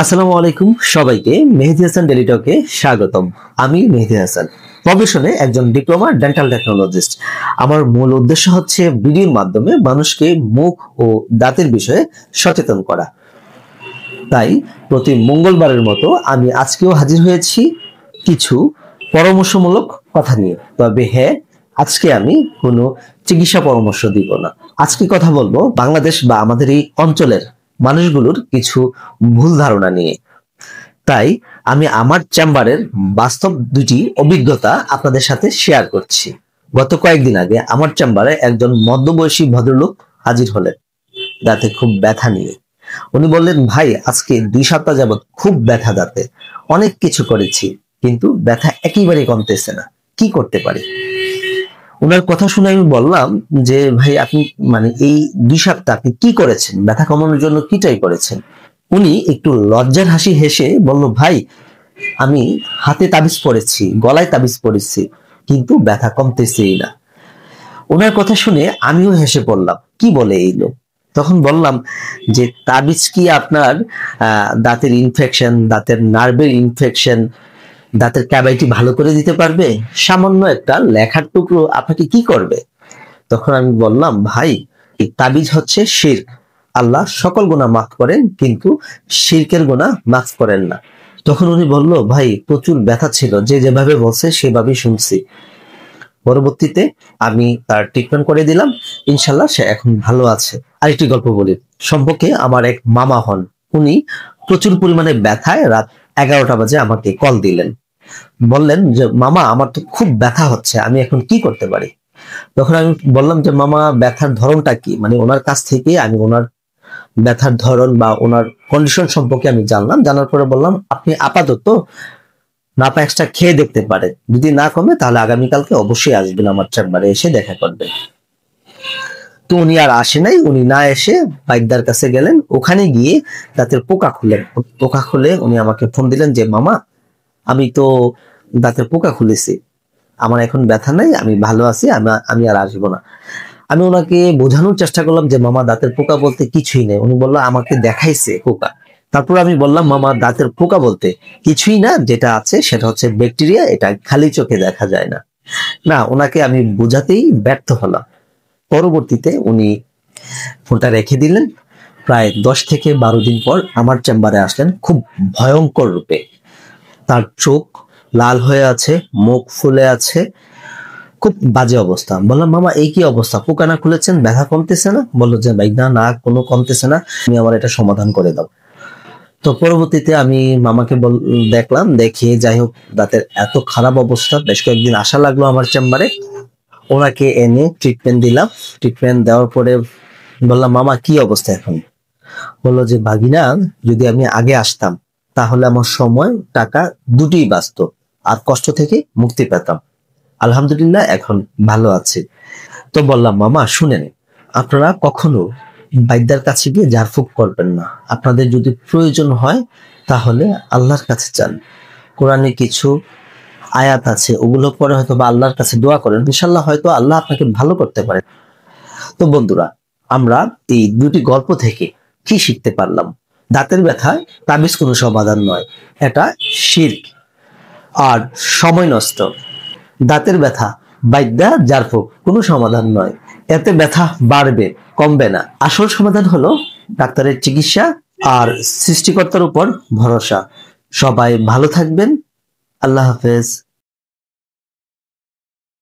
আসসালামু আলাইকুম সবাইকে মেহেদী হাসান ডেইলি টকে স্বাগতম। আমি মেহেদী হাসান, প্রফেশনে একজন ডিপ্লোমা ডেন্টাল টেকনোলজিস্ট। আমার মূল উদ্দেশ্য হচ্ছে ভিডিওর মাধ্যমে মানুষকে মুখ ও দাঁতের বিষয়ে সচেতন করা। তাই প্রতি মঙ্গলবারের মতো আমি আজকেও হাজির হয়েছি কিছু পরামর্শমূলক কথা নিয়ে। তবে হ্যাঁ, আজকে আমি কোনো চিকিৎসা পরামর্শ দিব না। আজকে কথা বলবো বাংলাদেশ বা আমাদের এই অঞ্চলের মানুষগুলোর কিছু ভুল ধারণা নিয়ে। তাই আমি আমার চেম্বারের বাস্তব দুটি অভিজ্ঞতা আপনাদের সাথে শেয়ার করছি। গত কয়েকদিন আগে আমার চেম্বারে একজন মধ্যবয়সী ভদ্রলোক হাজির হলেন দাঁতে খুব ব্যথা নিয়ে। উনি বললেন, ভাই আজকে 2 সপ্তাহ যাবত খুব ব্যথা দাঁতে, অনেক কিছু করেছি কিন্তু ব্যথা একেবারে কমতেছে না, কি করতে পারি? ওনার কথা শুনে আমি বললাম যে ভাই আপনি এই 2 সপ্তাহ আপনি কি করেছেন, ব্যথা কমানোর জন্য কি ট্রাই করেছেন? উনি একটু লজ্জার হাসি হেসে বলল, ভাই আমি হাতে তাবিজ পড়েছি, গলায় তাবিজ পড়েছি, কিন্তু ব্যথা কমতেছেই না। ওনার কথা শুনে আমিও হেসে পড়লাম, কি বলে এই লোক? তখন বললাম যে তাবিজ কি আপনার দাঁতের ইনফেকশন, দাঁতের নার্ভের ইনফেকশন, দাঁতের ক্যাভিটি ভালো করে দিতে পারবে? সামান্য একটা লেখার টুকরো আপনাকে কি করবে? তখন আমি বললাম, ভাই এই তাবিজ হচ্ছে শিরক। আল্লাহ সকল গুনাহ মাফ করেন কিন্তু শিরকের গুনাহ মাফ করেন না। তখন উনি বলল, ভাই প্রচুর ব্যথা ছিল, যে যেভাবে বলছে সেভাবেই শুনছি। পরবর্তীতে আমি তার ট্রিটমেন্ট করে দিলাম, ইনশাল্লাহ সে এখন ভালো আছে। আরেকটি গল্প বলি, সম্পর্কে আমার এক মামা হন। উনি প্রচুর পরিমাণে ব্যথায় রাত 11টা বাজে আমাকে কল দিলেন, বললেন যে মামা আমার তো খুব ব্যথা হচ্ছে, আমি এখন কি করতে পারি? তখন আমি বললাম যে মামা ব্যথার ধরনটা কি, ওনার কাছ থেকে আমি ওনার ব্যথার ধরন বা ওনার কন্ডিশন সম্পর্কে আমি জানলাম। জানার পরে বললাম, আপনি আপাতত নাপা এক্সট্রা খেয়ে দেখতে পারেন, যদি না কমে তাহলে আগামীকালকে অবশ্যই আসবেন আমার চেম্বারে, এসে দেখা করবেন। তো উনি আর আসে নাই, উনি না এসে বাইকদার কাছে গেলেন, ওখানে গিয়ে দাঁতের পোকা খুলেন। পোকা খুলে উনি আমাকে ফোন দিলেন যে মামা আমি তো দাঁতের পোকা খুলেছি, আমার এখন ব্যথা নাই, আমি ভালো আছি, আমি আর আসবো না। আমি ওনাকে বোঝানোর চেষ্টা করলাম যে মামা দাঁতের পোকা বলতে কিছুই নেই। উনি বললো আমাকে দেখাইছে পোকা। তারপর আমি বললাম, মামা দাঁতের পোকা বলতে কিছুই না, যেটা আছে সেটা হচ্ছে ব্যাকটেরিয়া, এটা খালি চোখে দেখা যায় না। না, ওনাকে আমি বোঝাতেই ব্যর্থ হলাম। পরবর্তীতে উনি ফোনটা রেখে দিলেন। প্রায় 10 থেকে 12 দিন পর আমার চেম্বারে আসলেন খুব ভয়ঙ্কর রূপে। তার চোখ লাল হয়ে আছে, মুখ ফুলে আছে, খুব বাজে অবস্থা। বললাম, মামা এই কি অবস্থা, পোকা না খুলেছেন, ব্যথা কমতেছে না? বললো যে ভাই না কোনো কমতেছে না, তুমি আমার এটা সমাধান করে দাও। তো পরবর্তীতে আমি মামাকে দেখলাম, দেখে যাই হোক দাঁতের এত খারাপ অবস্থা, বেশ কয়েকদিন আসা লাগলো আমার চেম্বারে। ওনাকে এনে ট্রিটমেন্ট দিলাম। ট্রিটমেন্ট দেওয়ার পরে বললাম, মামা কি অবস্থা এখন? বললো যে ভাগিনা, যদি আমি আগে আসতাম তাহলে আমার সময় টাকা দুটোই বাঁচতো, আর কষ্ট থেকে মুক্তি পেতাম। আলহামদুলিল্লাহ এখন ভালো আছে। তো বললাম, মামা শুনেন, আপনারা কখনো বাইদ্যার কাছে গিয়ে ঝাড়ফুঁক করবেন না। আপনাদের যদি প্রয়োজন হয় তাহলে আল্লাহর কাছে চান। কোরআনে কিছু আয়াত আছে, ওগুলো পরে হয়তো বা আল্লাহর কাছে দোয়া করেন, ইনশাল্লাহ হয়তো আল্লাহ আপনাকে ভালো করতে পারেন। তো বন্ধুরা, আমরা এই দুটি গল্প থেকে কি শিখতে পারলাম? দাঁতের ব্যথায় তাবিজ কোনো সমাধান নয়, এটা শিরক আর সময় নষ্ট। দাঁতের ব্যথা বাইদ্যা ঝাড়ফুঁক কোনো সমাধান নয়, এতে ব্যথা বাড়বে, কমবে না। আসল সমাধান হলো ডাক্তারের চিকিৎসা আর সৃষ্টিকর্তার উপর ভরসা। সবাই ভালো থাকবেন, আল্লাহ হাফেজ।